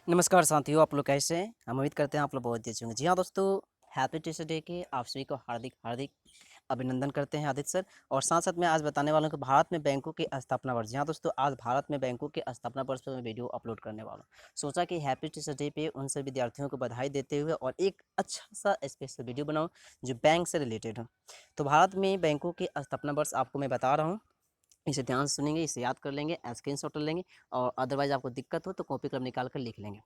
नमस्कार साथियों, आप लोग कैसे हैं? हम उम्मीद करते हैं आप लोग बहुत अच्छे होंगे। जी हाँ दोस्तों, हैप्पी टीचर्स डे के आप सभी को हार्दिक हार्दिक अभिनंदन करते हैं आदित्य सर। और साथ साथ मैं आज बताने वाला हूँ कि भारत में बैंकों की स्थापना वर्ष। जी हाँ दोस्तों, आज भारत में बैंकों के स्थापना वर्ष पर मैं वीडियो अपलोड करने वाला हूँ। सोचा कि हैप्पी टीचर्स डे पे उन सभी विद्यार्थियों को बधाई देते हुए और एक अच्छा सा स्पेशल वीडियो बनाऊँ जो बैंक से रिलेटेड हो। तो भारत में बैंकों की स्थापना वर्ष आपको मैं बता रहा हूँ, इसे ध्यान से सुनेंगे, इसे याद कर लेंगे, स्क्रीनशॉट ले लेंगे और अदरवाइज आपको दिक्कत हो तो कॉपी कलम निकाल कर लिख लेंगे।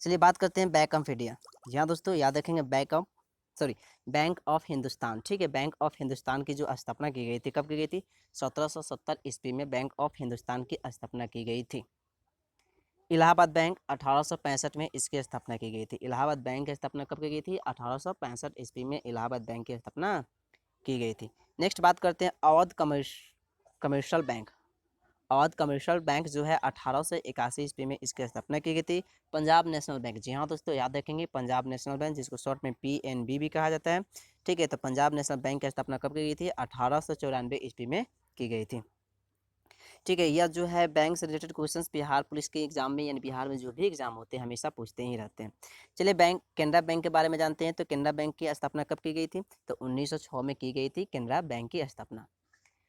चलिए बात करते हैं बैंक ऑफ इंडिया। जी हाँ दोस्तों, याद रखेंगे बैंक ऑफ हिंदुस्तान। ठीक है, बैंक ऑफ हिंदुस्तान की जो स्थापना की गई थी, कब की गई थी? 1770 ईस्वी में बैंक ऑफ हिंदुस्तान की स्थापना की गई थी। इलाहाबाद बैंक 1865 में इसकी स्थापना की गई थी। इलाहाबाद बैंक की स्थापना कब की गई थी? 1865 ईस्वी में इलाहाबाद बैंक की स्थापना की गई थी। नेक्स्ट बात करते हैं commercial bank. Awadh commercial bank जो है 1881 ईस्वी में इसकी स्थापना की गई थी। पंजाब नेशनल बैंक, जी हाँ दोस्तों, याद रखेंगे पंजाब नेशनल बैंक, जिसको शॉर्ट में PNB भी कहा जाता है। ठीक है, तो पंजाब नेशनल बैंक की स्थापना कब की गई थी? 1894 ईस्वी में की गई थी। ठीक है, यह जो है बैंक से रिलेटेड क्वेश्चंस बिहार पुलिस के एग्जाम में, यानी बिहार में जो भी एग्जाम होते हैं हमेशा पूछते ही रहते हैं। चलिए केनरा बैंक के बारे में जानते हैं। तो केनरा बैंक की स्थापना कब की गई थी? तो 1906 में की गई थी केनरा बैंक की स्थापना।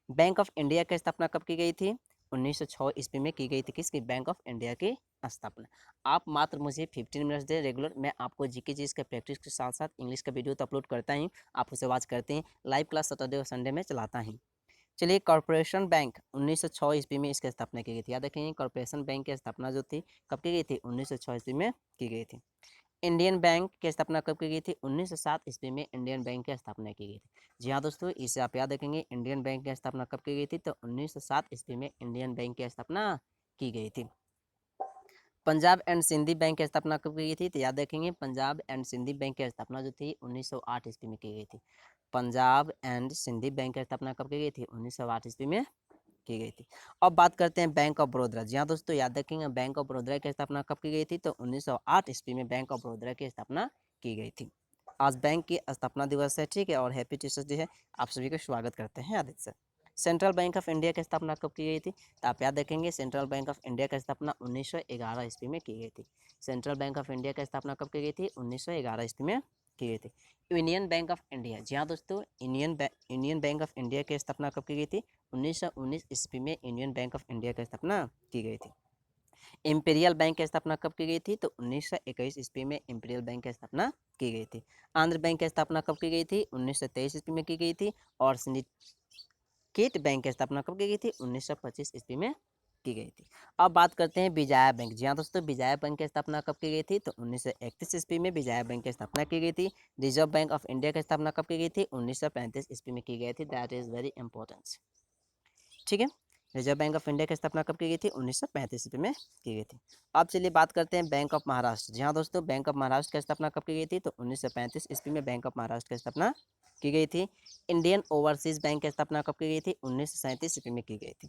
बैंक ऑफ इंडिया की स्थापना कब की गई थी? 1906 ईस्वी में की गई थी। किसकी? बैंक ऑफ इंडिया की स्थापना। आप मात्र मुझे 15 मिनट्स दें रेगुलर, मैं आपको जीके चीज़ का प्रैक्टिस के साथ साथ इंग्लिश का वीडियो तो अपलोड करता ही, आप उसे वॉच करते हैं। लाइव क्लास सैटरडे और संडे में चलाता ही। चलिए, कॉर्पोरेशन बैंक 1906 ईस्वी में इसकी स्थापना की गई थी। याद रखेंगे, कॉर्पोरेशन बैंक की स्थापना जो थी कब की गई थी? 1906 ईस्वी में की गई थी। इंडियन बैंक की स्थापना कब की गई थी? 1907 ईस्वी में इंडियन बैंक की स्थापना की गई थी। जी हाँ दोस्तों, इसे आप याद रखेंगे, इंडियन बैंक की स्थापना कब की गई थी? तो 1907 ईस्वी में इंडियन बैंक की स्थापना की गई थी। पंजाब एंड सिंधी बैंक की स्थापना कब की गई थी? तो याद रखेंगे, पंजाब एंड सिंधी बैंक की स्थापना जो थी 1908 ईस्वी में की गई थी। पंजाब एंड सिंधी बैंक की स्थापना कब की गई थी? 1908 ईस्वी में की गई थी। अब बात करते हैं बैंक ऑफ बड़ौदा। जी हाँ दोस्तों, याद रखेंगे, बैंक ऑफ बड़ौदा की स्थापना कब की गई थी? तो 1908 ईस्वी में बैंक ऑफ बड़ौदा की स्थापना की गई थी। आज बैंक की स्थापना दिवस है। ठीक है, और हैप्पी टीचर्स डे है। आप सभी का स्वागत करते हैं Aditya sir. Central bank of India की स्थापना कब की गई थी? तो आप याद रखेंगे, सेंट्रल बैंक ऑफ इंडिया की स्थापना 1911 ईस्वी में की गई थी। सेंट्रल बैंक ऑफ इंडिया की स्थापना कब की गई थी? 1911 ईस्वी में की गई थी। Union bank of India. जी हाँ दोस्तों, यूनियन बैंक ऑफ इंडिया की स्थापना कब की गई थी? 1919 ईस्वी में यूनियन बैंक ऑफ इंडिया की स्थापना की गई थी। इंपीरियल बैंक की स्थापना कब की गई थी? तो 1921 ईस्वी में इंपीरियल बैंक की स्थापना की गई थी। आंध्र बैंक की स्थापना कब की गई थी? 1923 ईस्वी में की गई थी। और सिंडिकेट बैंक की स्थापना कब की गई थी? 1925 ईस्वी में की गई थी। अब बात करते हैं विजया बैंक। जी हाँ दोस्तों, विजया बैंक की स्थापना कब की गई थी? तो 1931 ईस्वी में विजया बैंक की स्थापना की गई थी। रिजर्व बैंक ऑफ इंडिया की स्थापना कब की गई थी? 1935 ईस्वी में की गई थी। That is very important. ठीक है, रिजर्व बैंक ऑफ इंडिया की स्थापना कब की गई थी? 1935 ईस्वी में की गई थी। अब चलिए बात करते हैं बैंक ऑफ महाराष्ट्र। जी हाँ दोस्तों, बैंक ऑफ महाराष्ट्र की स्थापना कब की गई थी? तो 1935 ईस्वी में बैंक ऑफ महाराष्ट्र की स्थापना की गई थी। इंडियन ओवरसीज बैंक की स्थापना कब की गई थी? 1937 ईस्वी में की गई थी।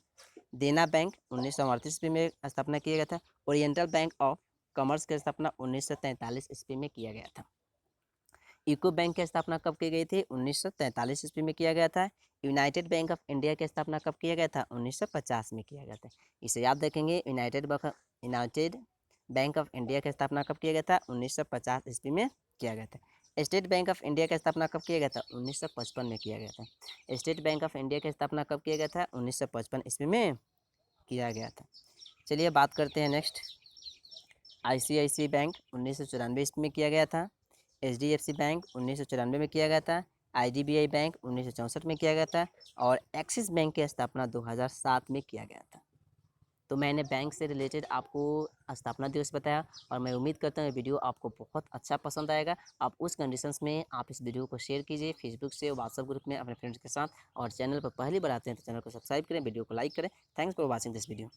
देना बैंक 1938 ईस्वी में स्थापना किया गया था। ओरिएंटल बैंक ऑफ कॉमर्स की स्थापना 1943 ईस्वी में किया गया था। यूको बैंक की स्थापना कब की गई थी? 1943 ईस्वी में किया गया था। यूनाइटेड बैंक ऑफ इंडिया की स्थापना कब किया गया था? 1950 में किया गया था। इसे याद रखेंगे, यूनाइटेड बैंक ऑफ इंडिया की स्थापना कब किया गया था? 1950 ईस्वी में किया गया था। स्टेट बैंक ऑफ इंडिया की स्थापना कब किया गया था? 1955 में किया गया था। स्टेट बैंक ऑफ इंडिया की स्थापना कब किया गया था? 1955 ईस्वी में किया गया था। चलिए बात करते हैं नेक्स्ट। ICICI बैंक 1994 ईस्वी में किया गया था। HDFC बैंक 1994 में किया गया था। IDBI बैंक 1964 में किया गया था। और एक्सिस बैंक की स्थापना 2007 में किया गया था। तो मैंने बैंक से रिलेटेड आपको स्थापना दिवस बताया और मैं उम्मीद करता हूँ ये वीडियो आपको बहुत अच्छा पसंद आएगा। आप उस कंडीशंस में आप इस वीडियो को शेयर कीजिए फेसबुक से, व्हाट्सएप ग्रुप में अपने फ्रेंड्स के साथ। और चैनल पर पहली बार आते हैं तो चैनल को सब्सक्राइब करें, वीडियो को लाइक करें। Thanks for watching this video.